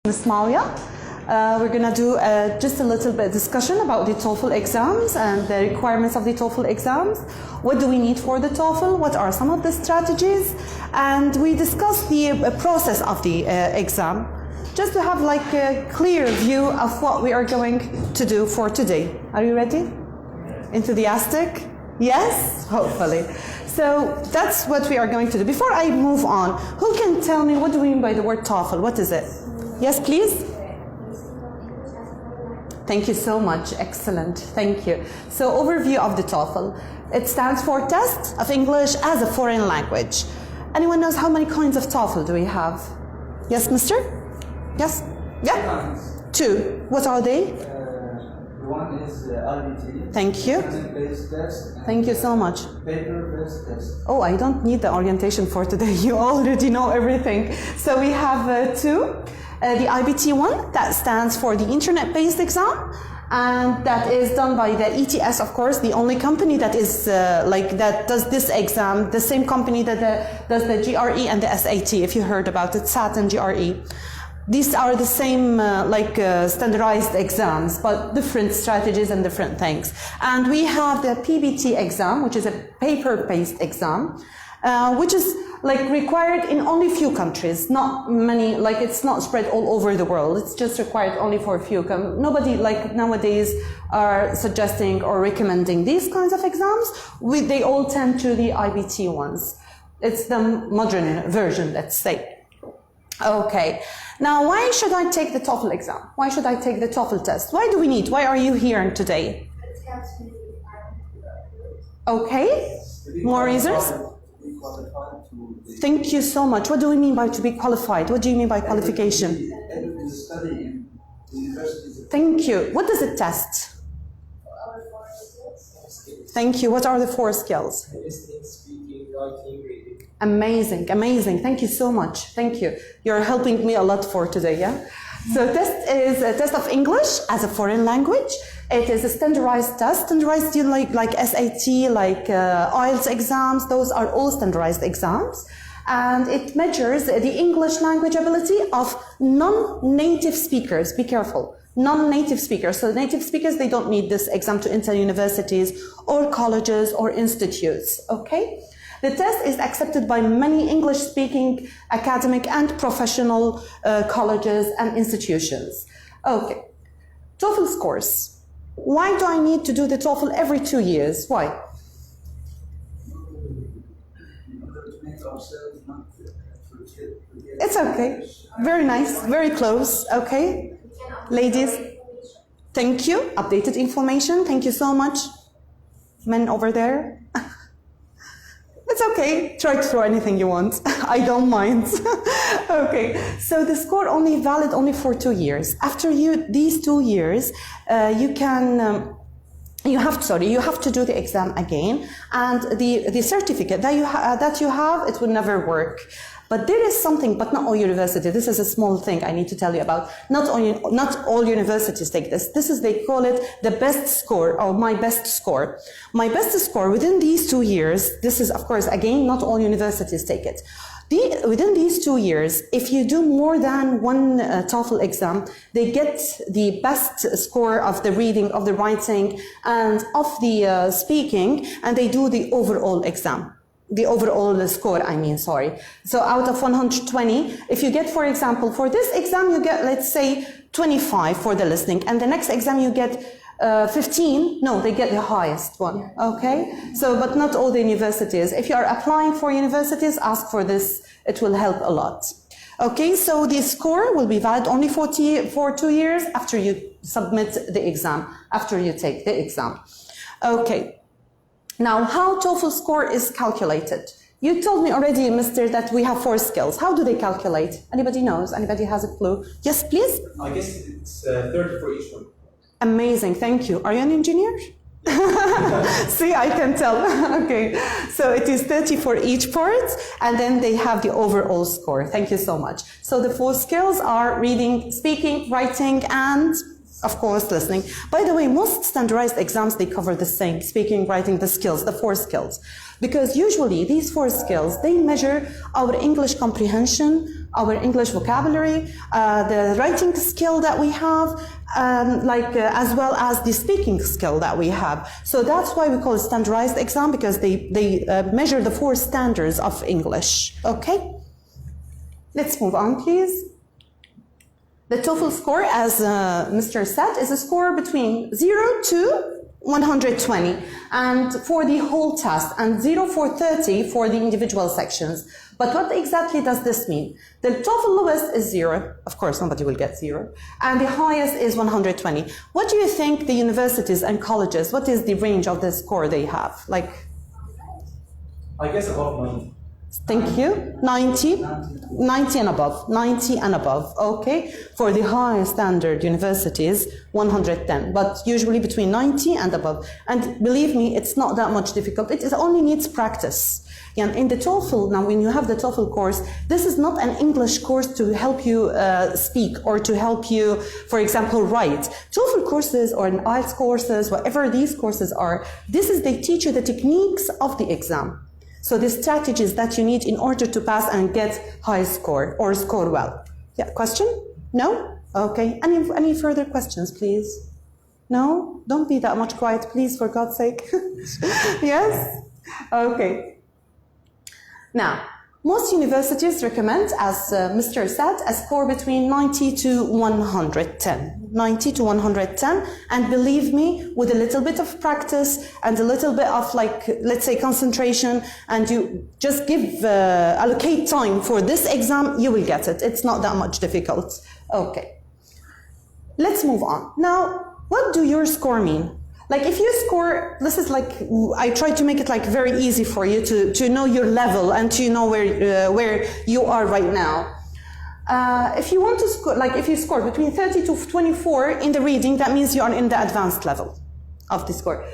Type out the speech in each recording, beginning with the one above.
Miss Malia. We're going to do just a little bit discussion about the TOEFL exams and the requirements of the TOEFL exams. What do we need for the TOEFL? What are some of the strategies? And we discuss the process of the exam, just to have like a clear view of what we are going to do for today. Are you ready? Enthusiastic? Yes? Hopefully. So that's what we are going to do. Before I move on, who can tell me what do we mean by the word TOEFL? What is it? Yes, please? Thank you so much. Excellent. Thank you. So overview of the TOEFL. It stands for Test of English as a Foreign Language. Anyone knows how many kinds of TOEFL do we have? Yes, mister? Yes? Yeah? Two. What are they? One is iBT. Thank you. Based test. Thank you so much. Paper-based test. Oh, I don't need the orientation for today. You already know everything. So we have two. The iBT one, that stands for the internet-based exam, and that is done by the ETS, of course, the only company that is that does this exam, the same company that does the GRE and the SAT, if you heard about it, SAT and GRE. These are the same standardized exams, but different strategies and different things. And we have the PBT exam, which is a paper-based exam, which is required in only few countries, not many, it's not spread all over the world. It's just required only for a few. Nobody nowadays are suggesting or recommending these kinds of exams. They all tend to the iBT ones. It's the modern version, let's say. Okay, now why should I take the TOEFL exam? Why should I take the TOEFL test? Why do we need? Why are you here today? Okay, more reasons? Thank you so much. What do we mean by to be qualified? What do you mean by qualification? Thank you. What does it test? Thank you. What are the 4 skills? Listening, speaking, writing, reading. Amazing, amazing. Thank you so much. Thank you. You're helping me a lot for today, yeah? So test is a test of English as a foreign language. It is a standardized test. Standardized like SAT, IELTS exams. Those are all standardized exams. And it measures the English language ability of non-native speakers. Be careful. Non-native speakers. So native speakers, they don't need this exam to enter universities or colleges or institutes. Okay? The test is accepted by many English-speaking academic and professional colleges and institutions. Okay, TOEFL scores. Why do I need to do the TOEFL every 2 years? Why? It's okay. Very nice, very close. Okay, ladies. Thank you. Updated information. Thank you so much. Men over there. It's okay. Try to throw anything you want. I don't mind. Okay. So the score only valid only for 2 years. After these 2 years, you have to do the exam again, and the certificate that you have, it will never work. But there is something, but not all universities. This is a small thing I need to tell you about. Not all universities take this. They call it the best score, or my best score. My best score within these 2 years, this is, of course, again, not all universities take it. Within these 2 years, if you do more than one TOEFL exam, they get the best score of the reading, of the writing, and of the speaking, and they do the overall exam. The overall score, sorry. So out of 120, if you get, for example, for this exam, you get, let's say, 25 for the listening, and the next exam you get 15, no, they get the highest one, okay? So, but not all the universities. If you are applying for universities, ask for this. It will help a lot. Okay, so the score will be valid only for 2 years after you submit the exam, after you take the exam. Okay. Now, how TOEFL score is calculated? You told me already, mister, that we have 4 skills. How do they calculate? Anybody knows? Anybody has a clue? Yes, please? I guess it's 30 for each one. Amazing, thank you. Are you an engineer? See, I can tell. Okay, so it is 30 for each part, and then they have the overall score. Thank you so much. So the 4 skills are reading, speaking, writing, and Of course, listening. By the way, most standardized exams, they cover the same: speaking, writing, the skills, the 4 skills. Because usually these 4 skills, they measure our English comprehension, our English vocabulary, the writing skill that we have, as well as the speaking skill that we have. So that's why we call it standardized exam, because they measure the 4 standards of English. Okay? Let's move on, please. The TOEFL score, as Mr. said, is a score between 0 to 120, and for the whole test, and 0 for 30 for the individual sections. But what exactly does this mean? The TOEFL lowest is 0. Of course, nobody will get 0. And the highest is 120. What do you think the universities and colleges, what is the range of the score they have? Like, I guess above 90. thank you. 90? 90 and above. 90 and above. Okay. For the higher standard universities, 110. But usually between 90 and above. And believe me, it's not that much difficult. It only needs practice. And in the TOEFL, now when you have the TOEFL course, this is not an English course to help you speak or to help you, for example, write. TOEFL courses or IELTS courses, whatever these courses are, they teach you the techniques of the exam. So the strategies that you need in order to pass and get high score or score well. Yeah, question? No? Okay. Any further questions, please? No? Don't be that much quiet, please, for God's sake. Yes? Okay. Now, most universities recommend, as Mr. said, a score between 90 to 110. 90 to 110, and believe me, with a little bit of practice and a little bit of, let's say, concentration, and you just allocate time for this exam, you will get it. It's not that much difficult. Okay. Let's move on. Now, what do your score mean? Like, if you score, this is I try to make it very easy for you to know your level and to know where you are right now. If you want to score, if you score between 30 to 24 in the reading, that means you are in the advanced level of the score.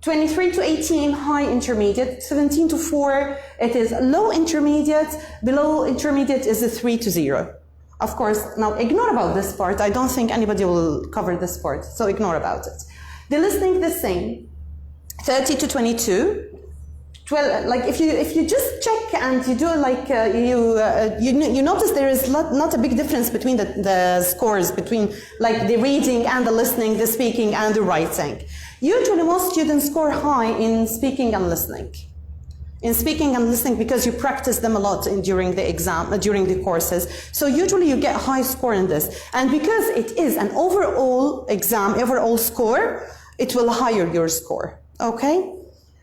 23 to 18, high intermediate. 17 to 4, it is low intermediate. Below intermediate is a 3 to 0. Of course, now ignore about this part. I don't think anybody will cover this part, so ignore about it. The listening, the same. 30 to 22. 12, if you just check and you do you notice there is not a big difference between the scores between the reading and the listening, the speaking and the writing. Usually most students score high in speaking and listening. In speaking and listening, because you practice them a lot during the exam, during the courses. So usually you get high score in this. And because it is an overall exam, overall score, it will higher your score, okay?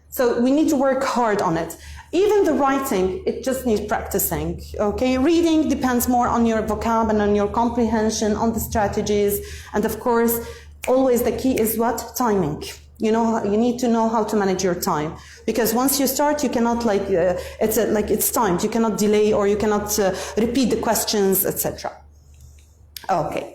So we need to work hard on it. Even the writing, it just needs practicing, okay? Reading depends more on your vocab and on your comprehension, on the strategies. And of course, always the key is what? Timing. You need to know how to manage your time. Because once you start, you cannot it's timed. You cannot delay or you cannot repeat the questions, etc. Okay.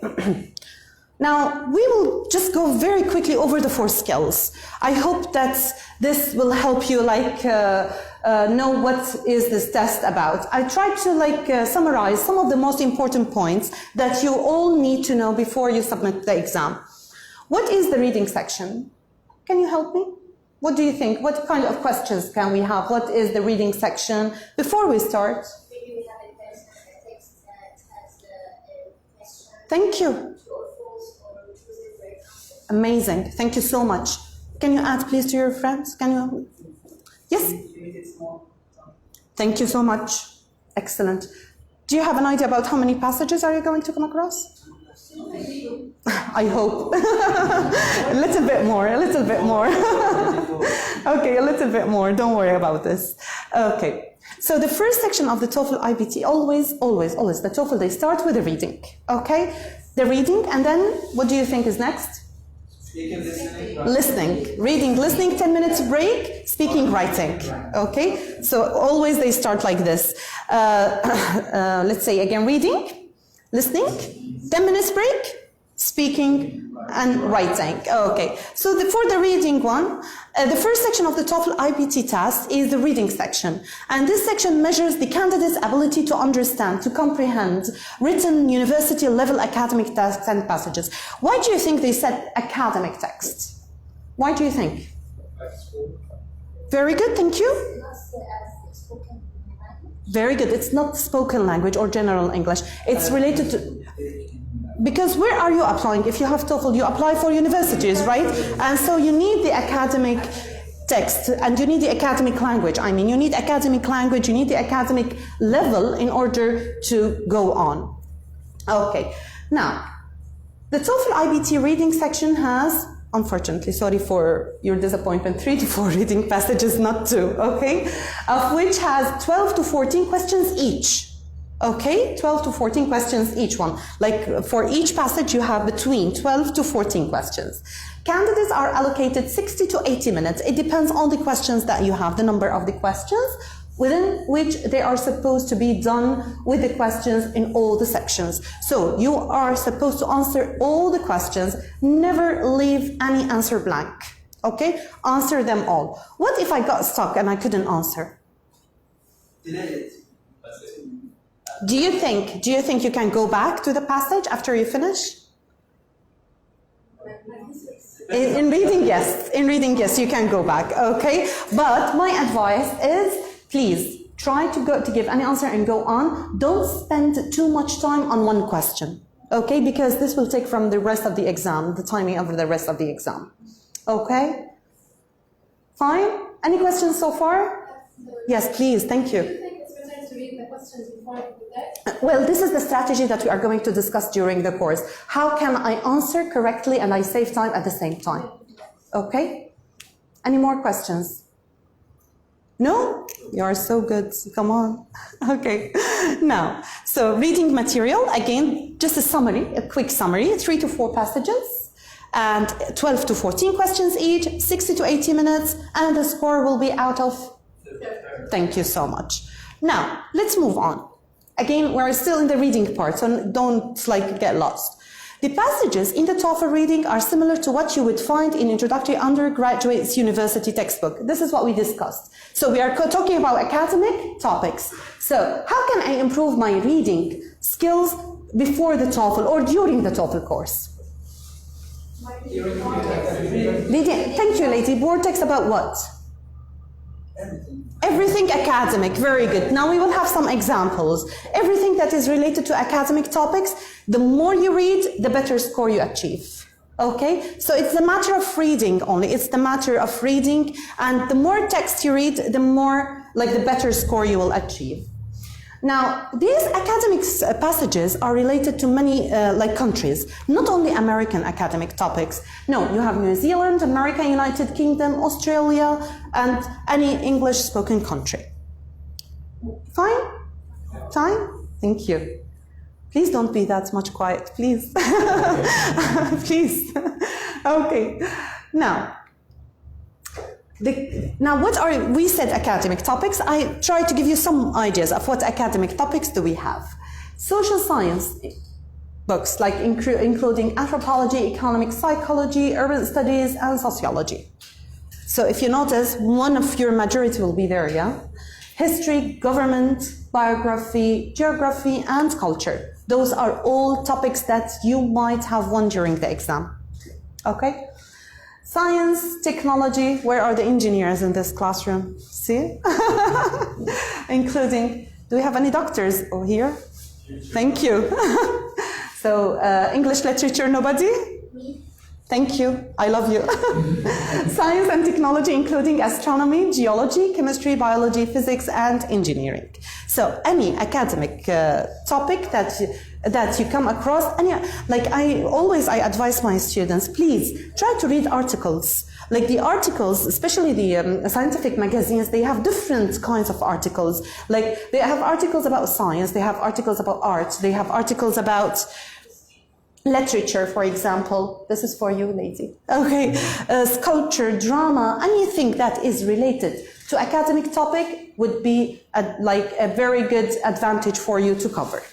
Now, we will just go very quickly over the 4 skills. I hope that this will help you know what is this test about. I tried to summarize some of the most important points that you all need to know before you submit the exam. What is the reading section? Can you help me? What do you think? What kind of questions can we have? What is the reading section? Before we start. Maybe we have a text that has a question. Thank you. Amazing. Thank you so much. Can you add, please, to your friends? Can you? Yes? Thank you so much. Excellent. Do you have an idea about how many passages are you going to come across? I hope. A little bit more, a little bit more. Okay, a little bit more. Don't worry about this. Okay. So the first section of the TOEFL iBT, always, the TOEFL, they start with the reading. Okay? The reading, and then what do you think is next? Listening, reading, listening, 10 minutes break, speaking, writing. Okay, so always they start like this. Let's say again, reading, listening, 10 minutes break, speaking, and writing. Okay, so for the reading one, the first section of the TOEFL iBT test is the reading section. And this section measures the candidate's ability to understand, to comprehend written university level academic texts and passages. Why do you think they said academic text? Why do you think? Very good, thank you. Very good. It's not spoken language or general English. It's related to... Because where are you applying? If you have TOEFL, you apply for universities, right? And so you need the academic text and you need the academic language. I mean, you need academic language, you need the academic level in order to go on. Okay. Now, the TOEFL iBT reading section has, unfortunately, sorry for your disappointment, 3 to 4 reading passages, not 2, okay? Of which has 12 to 14 questions each. Okay, 12 to 14 questions each one. Like for each passage you have between 12 to 14 questions. Candidates are allocated 60 to 80 minutes. It depends on the questions that you have, the number of the questions, within which they are supposed to be done with the questions in all the sections. So you are supposed to answer all the questions, never leave any answer blank. Okay, answer them all. What if I got stuck and I couldn't answer? Do you think you can go back to the passage after you finish? In reading, yes. In reading, yes, you can go back, okay? But my advice is, please, try to give any answer and go on. Don't spend too much time on one question, okay? Because this will take from the rest of the exam, the timing of the rest of the exam, okay? Fine? Any questions so far? Yes, please, thank you. Well, this is the strategy that we are going to discuss during the course. How can I answer correctly and I save time at the same time? Okay? Any more questions? No? You are so good. Come on. Okay. Now, so reading material, again, just a summary, a quick summary, 3 to 4 passages, and 12 to 14 questions each, 60 to 80 minutes, and the score will be out of... Thank you so much. Now, let's move on. Again, we're still in the reading part, so don't get lost. The passages in the TOEFL reading are similar to what you would find in introductory undergraduate university textbook. This is what we discussed. So we are talking about academic topics. So how can I improve my reading skills before the TOEFL or during the TOEFL course? Thank you, Lady. Board text about what? Everything academic, very good. Now we will have some examples. Everything that is related to academic topics, the more you read, the better score you achieve. Okay? So it's a matter of reading only. It's the matter of reading, and the more text you read, the more, the better score you will achieve. Now, these academic passages are related to many countries, not only American academic topics. No, you have New Zealand, America, United Kingdom, Australia, and any English-spoken country. Fine? Fine? Thank you. Please don't be that much quiet, please. Please. Okay. Now, we said academic topics. I try to give you some ideas of what academic topics do we have. Social science books, including anthropology, economic psychology, urban studies, and sociology. So if you notice, one of your majority will be there, yeah? History, government, biography, geography, and culture. Those are all topics that you might have won during the exam. Okay? Science, technology, where are the engineers in this classroom? See? Including, do we have any doctors here? Thank you. So, English literature, nobody? Me. Thank you. I love you. Science and technology, including astronomy, geology, chemistry, biology, physics, and engineering. So, any academic topic that you come across, I advise my students, please try to read articles. Like the articles, especially the scientific magazines, they have different kinds of articles. Like they have articles about science, they have articles about art, they have articles about literature, for example. This is for you, lady. Okay, sculpture, drama, anything that is related to academic topic would be a very good advantage for you to cover.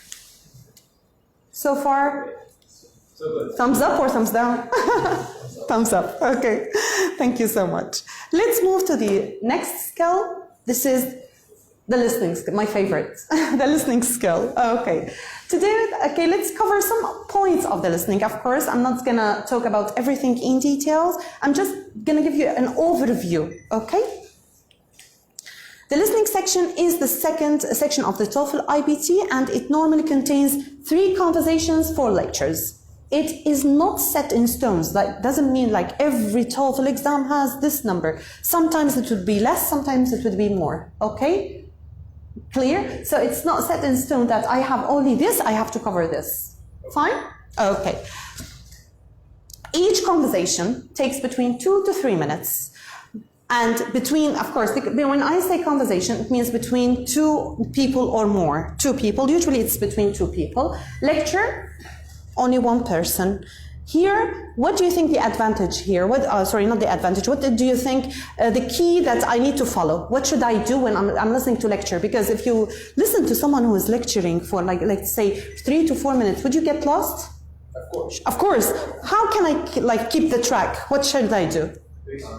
So far, So good. Thumbs up or thumbs down? Thumbs up. Okay. Thank you so much. Let's move to the next skill. This is the listening skill, my favorite, the listening skill. Okay. Today, okay, let's cover some points of the listening. Of course, I'm not gonna talk about everything in details. I'm just gonna give you an overview, okay? The listening section is the second section of the TOEFL iBT, and it normally contains 3 conversations, 4 lectures. It is not set in stones. That doesn't mean like every TOEFL exam has this number. Sometimes it would be less, sometimes it would be more, okay? Clear? So it's not set in stone that I have only this, I have to cover this. Fine? Okay. Each conversation takes between 2 to 3 minutes. And between, of course, when I say conversation, it means between 2 people or more. 2 people, usually it's between 2 people. Lecture, only 1 person. Here, what do you think the advantage here? Sorry, not the advantage. What do you think the key that I need to follow? What should I do when I'm listening to lecture? Because if you listen to someone who is lecturing for like let's say 3 to 4 minutes, would you get lost? Of course. Of course. How can I like keep the track? What should I do?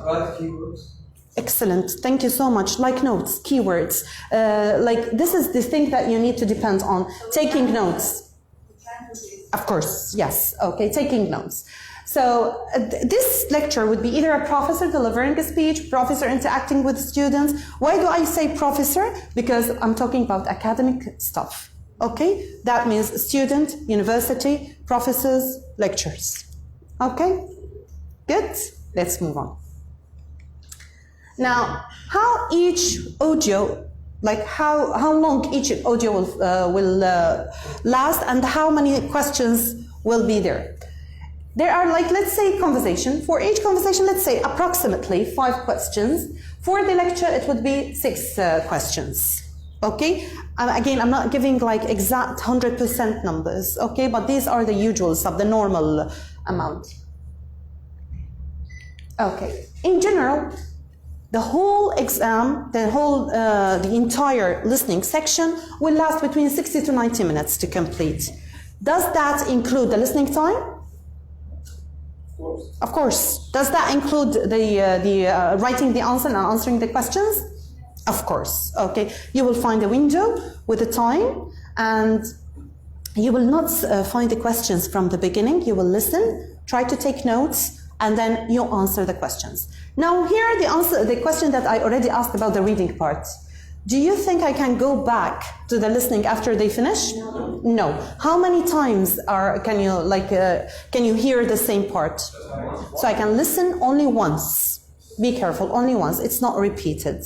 Write keywords. Excellent. Thank you so much. Like notes, keywords. Like this is the thing that you need to depend on. Taking notes. Of course, yes. Okay, taking notes. So this lecture would be either a professor delivering a speech, professor interacting with students. Why do I say professor? Because I'm talking about academic stuff. Okay, that means student, university, professors, lectures. Okay, good. Let's move on. Now, how each audio, like how long each audio will last and how many questions will be there. There are like, let's say conversation. For each conversation, let's say approximately 5 questions. For the lecture, it would be 6 questions. Okay? Again, I'm not giving like exact 100% numbers, okay? But these are the usual stuff, the normal amount. Okay. In general, the whole exam, the entire listening section will last between 60 to 90 minutes to complete. Does that include the listening time? Of course. Of course. Does that include the writing the answer and answering the questions? Of course. Okay. You will find a window with the time, and you will not find the questions from the beginning. You will listen, try to take notes, and then you answer the questions. Now here the question that I already asked about the reading part. Do you think I can go back to the listening after they finish? No. How many times can you hear the same part? So I can listen only once. Be careful, only once. It's not repeated.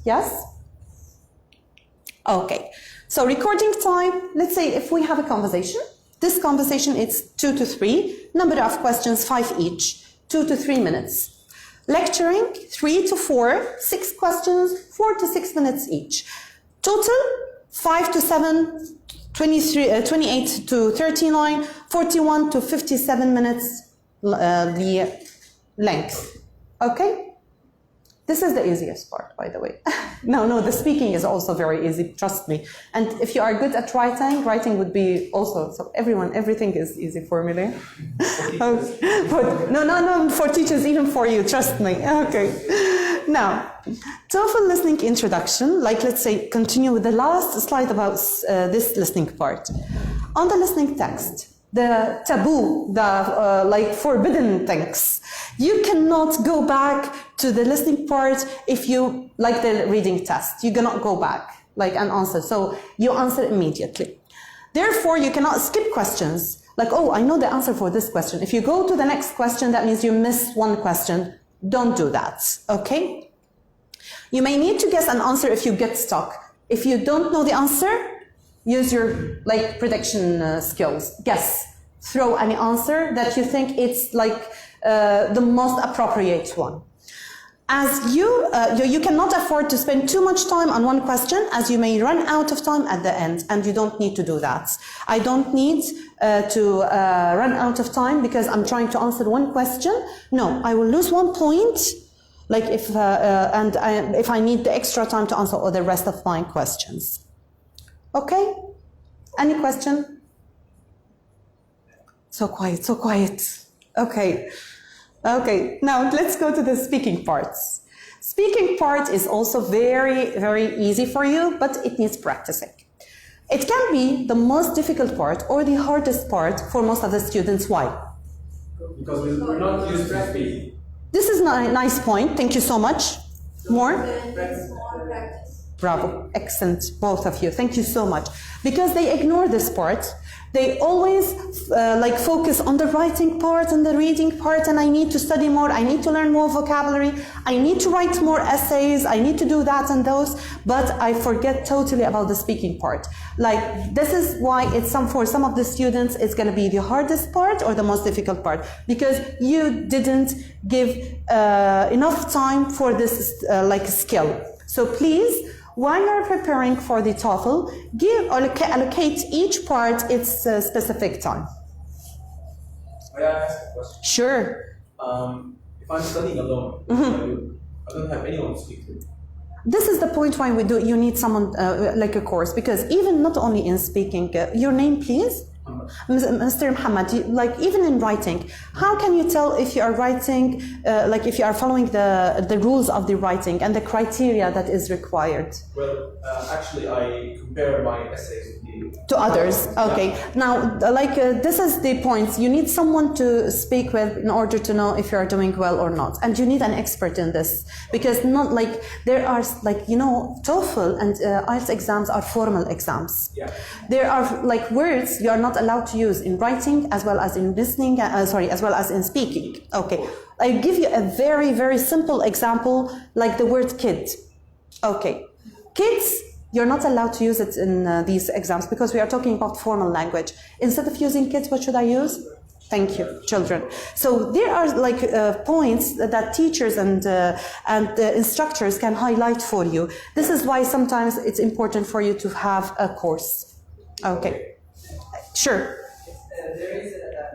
Yes? Okay. So recording time, let's say if we have a conversation, this conversation is 2 to 3, number of questions 5 each, 2 to 3 minutes. Lecturing, 3 to 4, 6 questions, 4 to 6 minutes each. Total, 5 to 7, 28 to 39, 41 to 57 minutes the length. Okay? This is the easiest part, by the way. No, the speaking is also very easy, trust me. And if you are good at writing would be also, so everything is easy for me there. No, for teachers, even for you, trust me. Okay. Now, TOEFL listening introduction, like let's say, continue with the last slide about this listening part. On the listening text, the taboo, the like forbidden things. You cannot go back to the listening part if you, like the reading test, you cannot go back like and answer. So you answer immediately. Therefore, you cannot skip questions. Like, oh, I know the answer for this question. If you go to the next question, that means you missed one question. Don't do that, okay? You may need to guess an answer if you get stuck. If you don't know the answer, use your like prediction skills. Guess. Throw any answer that you think it's like the most appropriate one. As you cannot afford to spend too much time on one question, as you may run out of time at the end, and you don't need to do that. I don't need to run out of time because I'm trying to answer one question. No, I will lose 1 point. Like if I need the extra time to answer all the rest of my questions. Okay? Any question? So quiet, so quiet. Okay. Okay, now let's go to the speaking parts. Speaking part is also very, very easy for you, but it needs practicing. It can be the most difficult part or the hardest part for most of the students. Why? Because we're not used to speak. This is a nice point. Thank you so much. More? Practice. Bravo. Excellent, both of you. Thank you so much. Because they ignore this part. They always focus on the writing part and the reading part, and I need to study more, I need to learn more vocabulary, I need to write more essays, I need to do that and those, but I forget totally about the speaking part. Like, this is why for some of the students, it's going to be the hardest part or the most difficult part, because you didn't give enough time for this skill. So please, while you're preparing for the TOEFL, allocate each part its specific time. May I ask a question? Sure. If I'm studying alone, I don't have anyone to speak to. This is the point why you need someone like a course, because even not only in speaking, your name please? Mr. Muhammad, even in writing, how can you tell if you are writing, if you are following the rules of the writing and the criteria that is required? Well, actually, I compare my essays to others. Okay. Yeah. Now, this is the point. You need someone to speak with in order to know if you are doing well or not, and you need an expert in this, because not there are TOEFL and IELTS exams are formal exams. Yeah. There are words you are not allowed to use in writing as well as in listening. As well as in speaking. Okay. I give you a very, very simple example, like the word kid. Okay. Kids. You're not allowed to use it in these exams because we are talking about formal language. Instead of using kids, what should I use? Thank you, children. So there are points that teachers and instructors can highlight for you. This is why sometimes it's important for you to have a course. Okay, sure.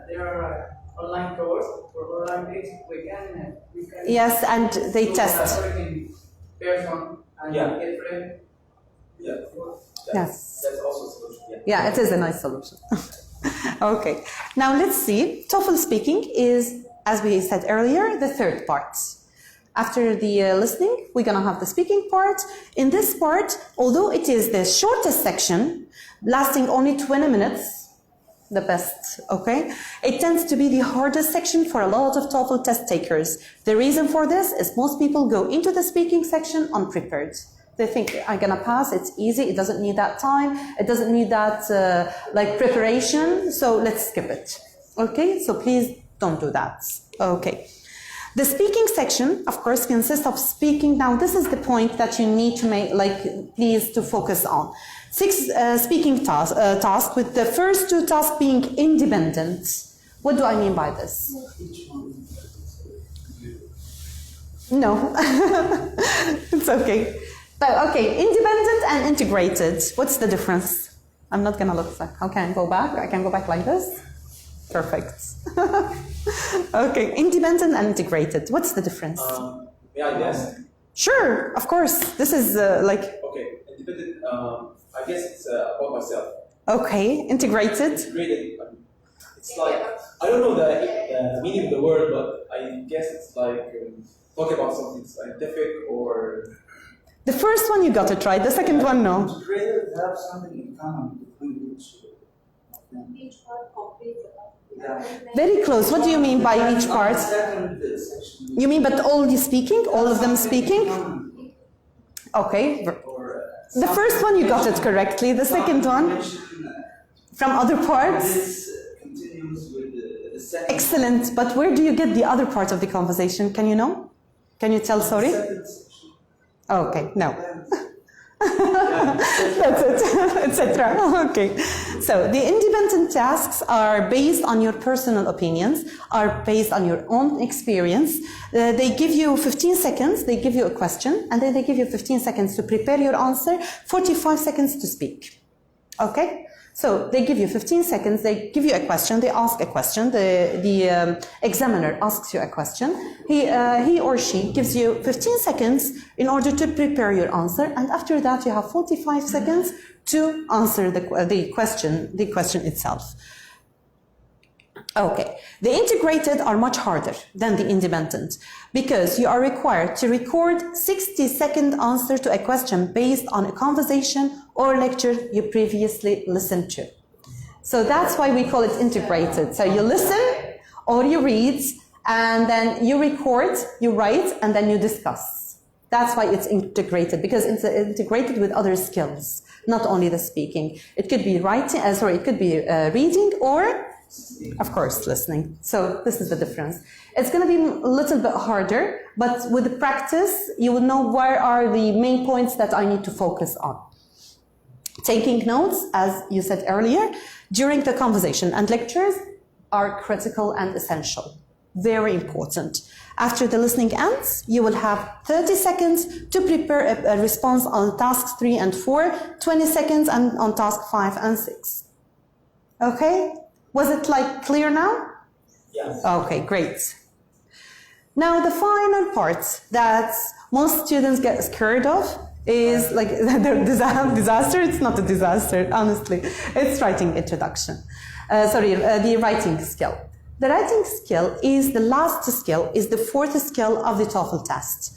There are online courses for online base. We can. Yes, and they test. Person and get friend. Yeah. Yes. That's also a solution. Yeah, it is a nice solution. Okay. Now let's see. TOEFL speaking is, as we said earlier, the third part. After the listening, we're going to have the speaking part. In this part, although it is the shortest section, lasting only 20 minutes, the best, okay? It tends to be the hardest section for a lot of TOEFL test takers. The reason for this is most people go into the speaking section unprepared. They think, I'm gonna pass, it's easy, it doesn't need that time, it doesn't need that preparation, so let's skip it. Okay, so please don't do that. Okay. The speaking section, of course, consists of speaking. Now, this is the point that you need to make, please to focus on. 6 speaking tasks, with the first 2 tasks being independent. What do I mean by this? No, it's okay. Okay, independent and integrated. What's the difference? I'm not gonna look back. How can I go back? I can go back like this. Perfect. Okay, independent and integrated. What's the difference? May I guess? Sure, of course. This is Okay, independent. I guess it's about myself. Okay, integrated. Integrated. It's I don't know the meaning of the word, but I guess it's talk about something scientific or. The first one you got it right. The second one, no. Integrated have something in common between Each part complete. Very close. What do you mean by each part? You mean but all the speaking? All of them speaking? Okay. The first one you got it correctly. The second one? From other parts? This continues with the second. Excellent. But where do you get the other part of the conversation? Can you know? Can you tell, sorry? Okay, no. That's it, etc. Okay. So the independent tasks are based on your personal opinions, are based on your own experience. They give you 15 seconds, they give you a question, and then they give you 15 seconds to prepare your answer, 45 seconds to speak. Okay? So they give you 15 seconds, they give you a question, they ask a question, the examiner asks you a question, he or she gives you 15 seconds in order to prepare your answer, and after that you have 45 seconds to answer the question itself. Okay, the integrated are much harder than the independent because you are required to record 60-second answer to a question based on a conversation or lecture you previously listened to. So that's why we call it integrated. So you listen or you read and then you record, you write, and then you discuss. That's why it's integrated, because it's integrated with other skills, not only the speaking. It could be writing, it could be reading or, of course, listening. So this is the difference. It's going to be a little bit harder, but with the practice, you will know where are the main points that I need to focus on. Taking notes, as you said earlier, during the conversation and lectures are critical and essential. Very important. After the listening ends, you will have 30 seconds to prepare a response on tasks 3 and 4, 20 seconds on task 5 and 6. Okay? Was it clear now? Yes. Okay, great. Now the final part that most students get scared of is the disaster. It's not a disaster, honestly. It's writing introduction. The writing skill. The writing skill is the last skill, is the fourth skill of the TOEFL test.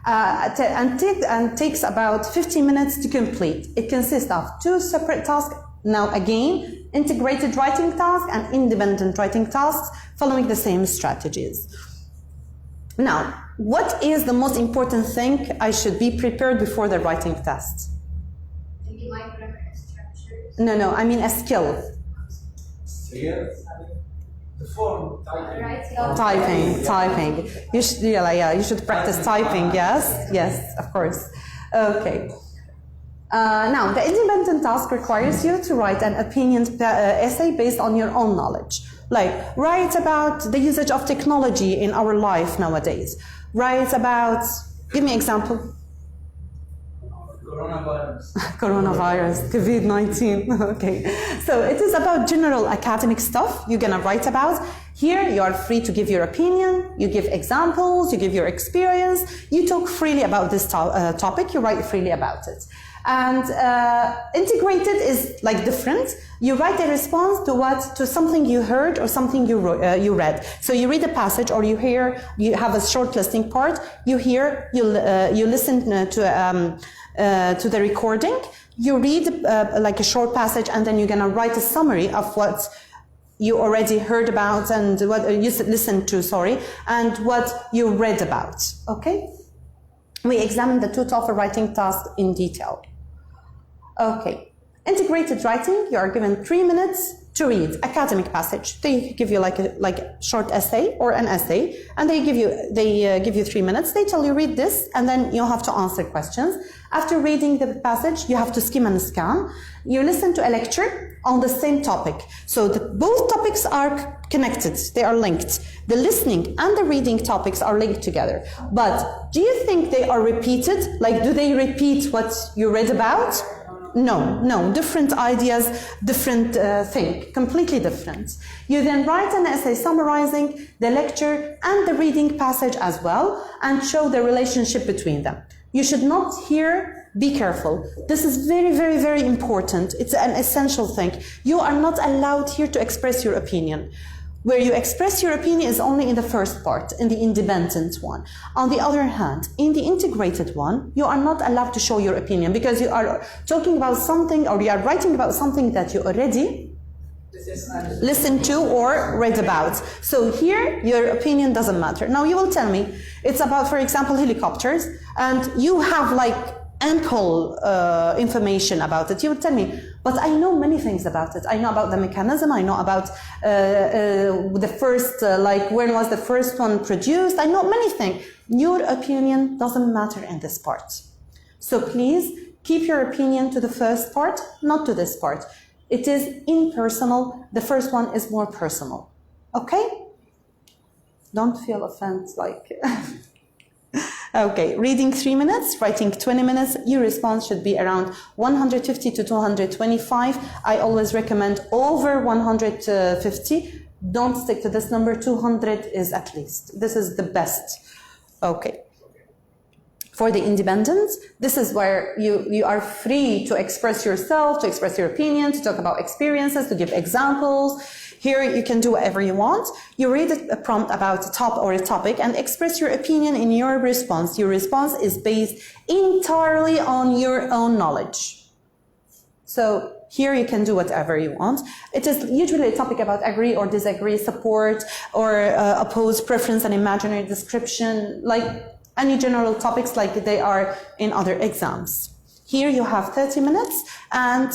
And takes about 15 minutes to complete. It consists of 2 separate tasks. Now again, integrated writing task and independent writing tasks following the same strategies. Now, what is the most important thing I should be prepared before the writing test? Do you like grammar and structures? No, I mean a skill. The form, Typing. You should, you should practice typing, yes, of course. Okay. Now, the independent task requires you to write an opinion essay based on your own knowledge. Write about the usage of technology in our life nowadays. Write about, give me an example. Coronavirus, COVID-19, okay. So it is about general academic stuff you're gonna write about. Here you are free to give your opinion, you give examples, you give your experience, you talk freely about this topic, you write freely about it. And integrated is different. You write a response to something you heard or something you read. So you read a passage or you hear, you have a short listening part, you hear, you listen to the recording, you read a short passage, and then you're gonna write a summary of what you already heard about and what you listened to, and what you read about, okay? We examined the 2 TOEFL writing tasks in detail. Okay, integrated writing, you are given 3 minutes to read academic passage. They give you a short essay or an essay, and they give you 3 minutes. They tell you read this, and then you have to answer questions. After reading the passage, you have to skim and scan. You listen to a lecture on the same topic. So both topics are connected, they are linked. The listening and the reading topics are linked together. But do you think they are repeated? Do they repeat what you read about? No, different ideas, different thing, completely different. You then write an essay summarizing the lecture and the reading passage as well, and show the relationship between them. You should not be careful. This is very, very, very important. It's an essential thing. You are not allowed here to express your opinion. Where you express your opinion is only in the first part, in the independent one. On the other hand, in the integrated one, you are not allowed to show your opinion because you are talking about something or you are writing about something that you already listened to or read about. So here, your opinion doesn't matter. Now you will tell me, it's about, for example, helicopters, and you have ample information about it. You would tell me, but I know many things about it. I know about the mechanism. I know about the first, when was the first one produced. I know many things. Your opinion doesn't matter in this part. So please keep your opinion to the first part, not to this part. It is impersonal. The first one is more personal. Okay? Don't feel offended Okay, reading 3 minutes, writing 20 minutes. Your response should be around 150 to 225. I always recommend over 150. Don't stick to this number. 200 is at least. This is the best. Okay. For the independent, this is where you are free to express yourself, to express your opinion, to talk about experiences, to give examples. Here you can do whatever you want. You read a prompt about a topic and express your opinion in your response. Your response is based entirely on your own knowledge. So here you can do whatever you want. It is usually a topic about agree or disagree, support or oppose, preference and imaginary description, like any general topics like they are in other exams. Here you have 30 minutes and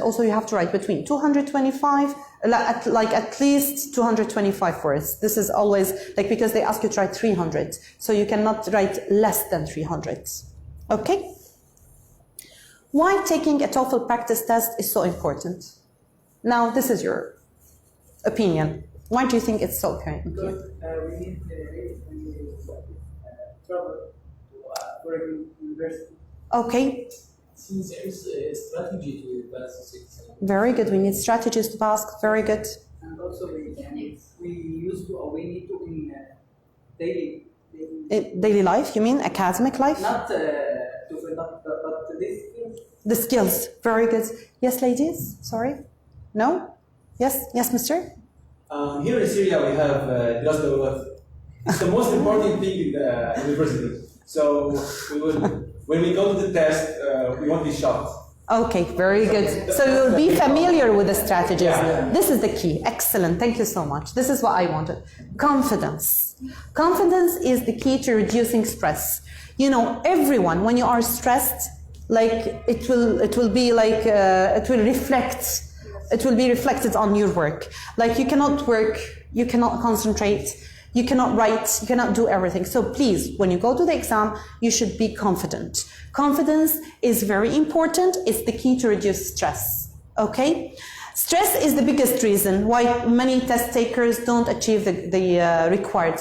also you have to write between 225, like at least 225 words. This is always like, because they ask you to write 300, so you cannot write less than 300. Okay? Why taking a TOEFL practice test is so important? Now, this is your opinion. Why do you think it's so important? Because we need travel for a university. Okay. Since there is a strategy to pass this exam. Very good. We need strategies to pass. Very good. And also we need to in daily. Daily life, you mean academic life? Not to fill up, but this skills. The skills. Very good. Yes, ladies? Sorry? No? Yes? Yes, mister? Here in Syria, we have دراسة اللغات. It's the most important thing in the university. So when we go to the test, we won't be shocked. Okay, very good. So you'll be familiar with the strategies. Yeah. This is the key. Excellent. Thank you so much. This is what I wanted. Confidence. Confidence is the key to reducing stress. You know, everyone, when you are stressed, like it will be like it will be reflected on your work. Like you cannot work, you cannot concentrate, you cannot write, you cannot do everything. So please, when you go to the exam, you should be confident. Confidence is very important. It's the key to reduce stress. Okay? Stress is the biggest reason why many test takers don't achieve the required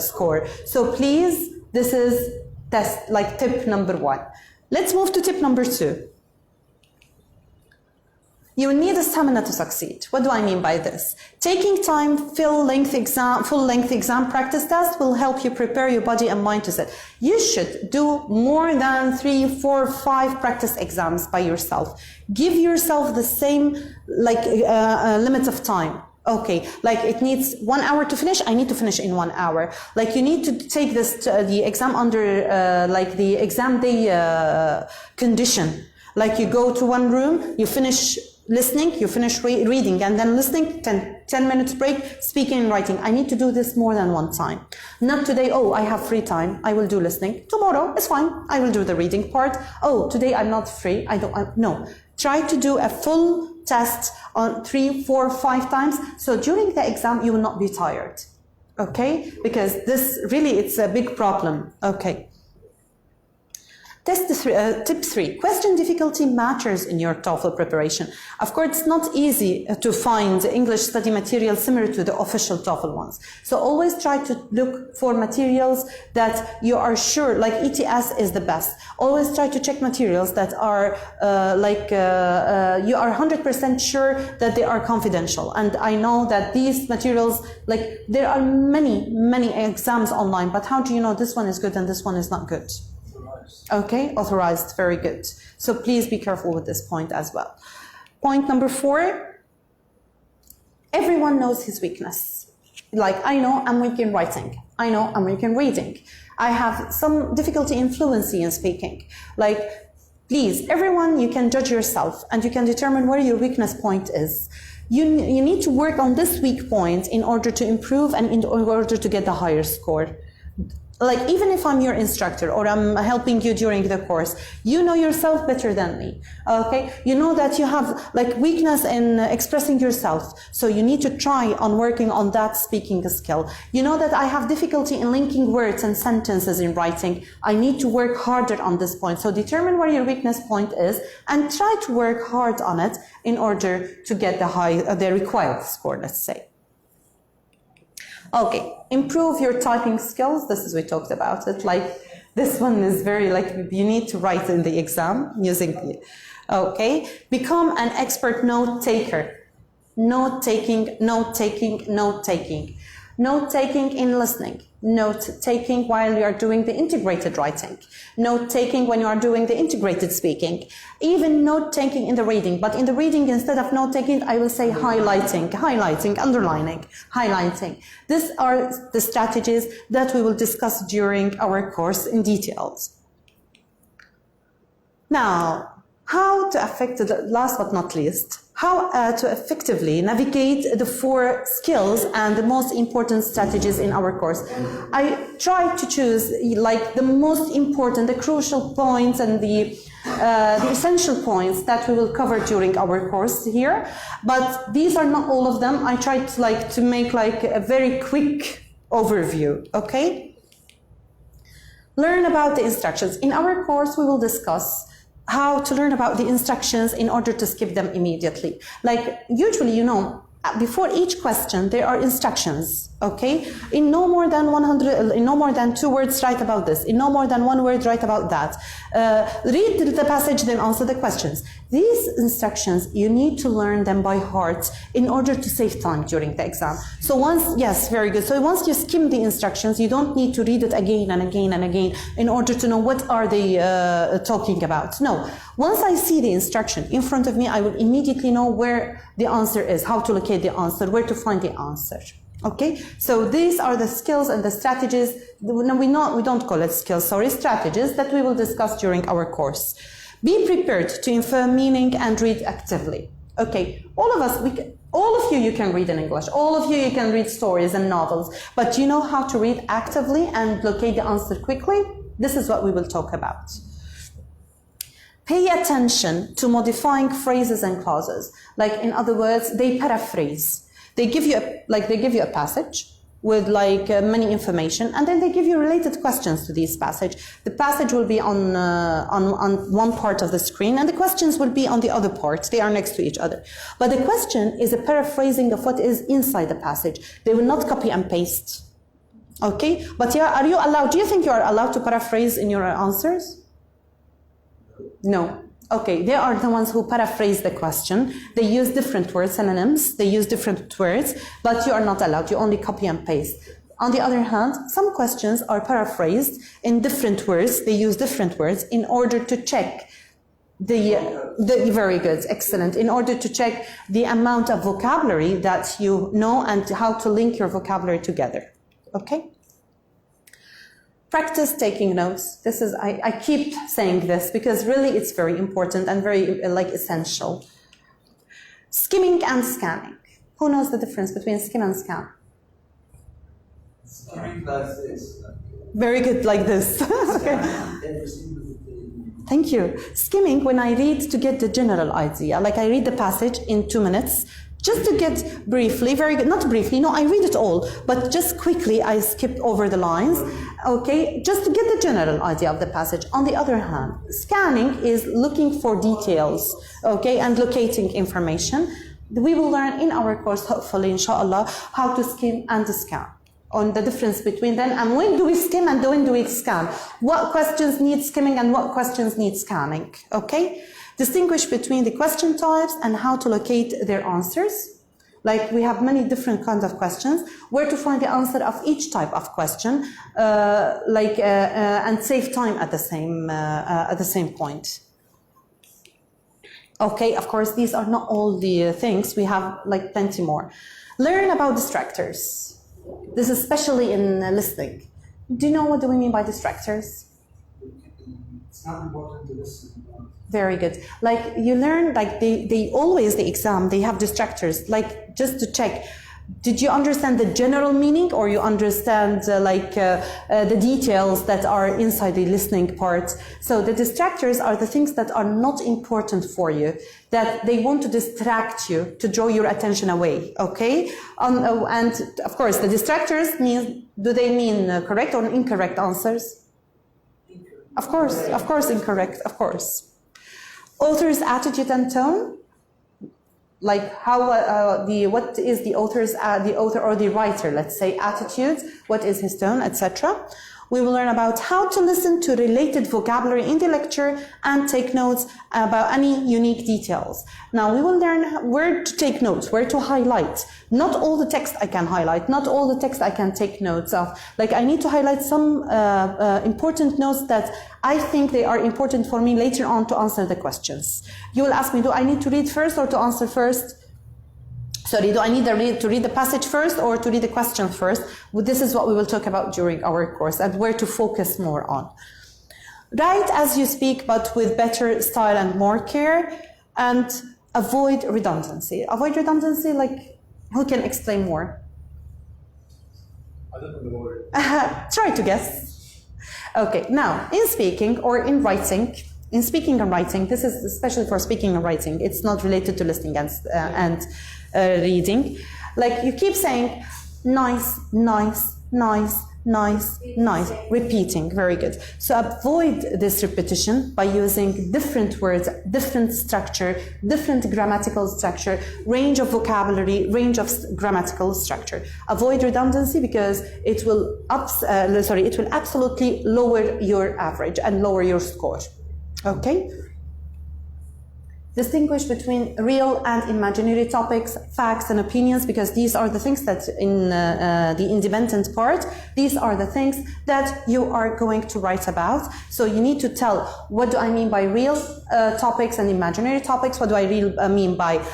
score. So please, this is tip number 1. Let's move to tip number 2. You need a stamina to succeed. What do I mean by this? Taking time, full-length exam practice test will help you prepare your body and mind to sit. You should do more than 3, 4, 5 practice exams by yourself. Give yourself the same limit of time. Okay, like it needs 1 hour to finish, I need to finish in 1 hour. Like you need to take the exam under the exam day condition. Like you go to one room, you finish listening, you finish reading, and then listening, 10 minutes break, speaking and writing. I need to do this more than one time. Not today, oh, I have free time, I will do listening. Tomorrow, it's fine, I will do the reading part. Oh, today I'm not free, no. Try to do a full test on 3, 4, 5 times. So during the exam, you will not be tired. Okay? Because this really, it's a big problem. Okay. Tip 3, question difficulty matters in your TOEFL preparation. Of course, it's not easy to find English study material similar to the official TOEFL ones. So always try to look for materials that you are sure, like ETS is the best. Always try to check materials that are you are 100% sure that they are confidential. And I know that these materials, like there are many exams online, but how do you know this one is good and this one is not good? Okay, authorized, very good. So please be careful with this point as well. Point number 4, everyone knows his weakness. Like, I know I'm weak in writing. I know I'm weak in reading. I have some difficulty in fluency in speaking. Like, please, everyone, you can judge yourself and you can determine where your weakness point is. You need to work on this weak point in order to improve and in order to get the higher score. Like, even if I'm your instructor or I'm helping you during the course, you know yourself better than me, okay? You know that you have like weakness in expressing yourself, so you need to try on working on that speaking skill. You know that I have difficulty in linking words and sentences in writing. I need to work harder on this point. So determine where your weakness point is and try to work hard on it in order to get the required score, let's say. Okay, improve your typing skills. This is, we talked about it. Like, this one is very, like, you need to write in the exam using, okay. Become an expert note taker. Note taking. note-taking in listening, note-taking while you are doing the integrated writing, note-taking when you are doing the integrated speaking, even note-taking in the reading. But in the reading, instead of note-taking, I will say highlighting, underlining, highlighting. These are the strategies that we will discuss during our course in details. Now, how to last but not least, how to effectively navigate the 4 skills and the most important strategies in our course. I tried to choose like the most important, the crucial points and the essential points that we will cover during our course here, but these are not all of them. I tried to make like a very quick overview, okay? Learn about the instructions. In our course, we will discuss how to learn about the instructions in order to skip them immediately. Like usually, you know, before each question, there are instructions, okay? In no more than 2 words, write about this. In no more than 1 word, write about that. Read the passage, then answer the questions. These instructions, you need to learn them by heart in order to save time during the exam. So yes, very good. So once you skim the instructions, you don't need to read it again and again and again in order to know what are they talking about. No, once I see the instruction in front of me, I will immediately know where the answer is, how to locate the answer, where to find the answer. Okay, so these are the skills and the strategies. We don't call it skills, sorry, strategies that we will discuss during our course. Be prepared to infer meaning and read actively. Okay, all of you can read in English. All of you can read stories and novels. But you know how to read actively and locate the answer quickly? This is what we will talk about. Pay attention to modifying phrases and clauses. Like, in other words, they paraphrase. They give you a passage with many information, and then they give you related questions to this passage. The passage will be on one part of the screen, and the questions will be on the other part. They are next to each other. But the question is a paraphrasing of what is inside the passage. They will not copy and paste. Okay? But yeah, do you think you are allowed to paraphrase in your answers? No. Okay, they are the ones who paraphrase the question. They use different words, synonyms. They use different words, but you are not allowed. You only copy and paste. On the other hand, some questions are paraphrased in different words. They use different words in order to check the very good, excellent. In order to check the amount of vocabulary that you know and how to link your vocabulary together. Okay? Practice taking notes. This is, I keep saying this because really it's very important and very essential. Skimming and scanning. Who knows the difference between skim and scan? Skimming like this. Very good, like this. Okay. Thank you. Skimming, when I read to get the general idea, like I read the passage in 2 minutes, just to get briefly, very good, not briefly, no, I read it all, but just quickly I skip over the lines, okay, just to get the general idea of the passage. On the other hand, scanning is looking for details, okay, and locating information. We will learn in our course, hopefully, inshallah, how to skim and to scan, on the difference between them, and when do we skim and when do we scan? What questions need skimming and what questions need scanning, okay? Distinguish between the question types and how to locate their answers. Like we have many different kinds of questions, where to find the answer of each type of question, and save time at the same point. Okay, of course, these are not all the things. We have plenty more. Learn about distractors. This is especially in listening. Do you know what do we mean by distractors? It's not important to listen. Very good. You learn, they always, the exam, they have distractors, just to check, did you understand the general meaning or you understand the details that are inside the listening part? So the distractors are the things that are not important for you, that they want to distract you, to draw your attention away, okay? And of course, the distractors do they mean correct or incorrect answers? Of course, incorrect, of course. Author's attitude and tone, what is the author or the writer, let's say, attitude, what is his tone, etc. We will learn about how to listen to related vocabulary in the lecture and take notes about any unique details. Now we will learn where to take notes, where to highlight. Not all the text I can highlight, not all the text I can take notes of. Like I need to highlight some important notes that I think they are important for me later on to answer the questions. You will ask me, do I need to read first or to answer first? Sorry, do I need to read the passage first or to read the question first? Well, this is what we will talk about during our course and where to focus more on. Write as you speak, but with better style and more care, and avoid redundancy. Avoid redundancy, like, who can explain more? I don't know the word. Try to guess. Okay, now, in speaking or in writing, in speaking and writing, this is especially for speaking and writing, it's not related to listening and reading. Like you keep saying, nice, nice, nice, nice, nice, repeating, very good. So avoid this repetition by using different words, different structure, different grammatical structure, range of vocabulary, range of grammatical structure. Avoid redundancy because it will absolutely lower your average and lower your score. Okay? Distinguish between real and imaginary topics, facts and opinions, because these are the things that in the independent part, these are the things that you are going to write about. So you need to tell, what do I mean by real topics and imaginary topics? What do I mean by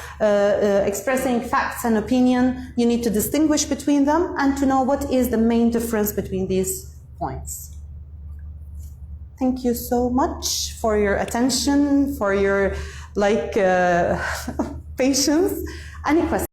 expressing facts and opinion? You need to distinguish between them and to know what is the main difference between these points. Thank you so much for your attention, for your patience. Any questions?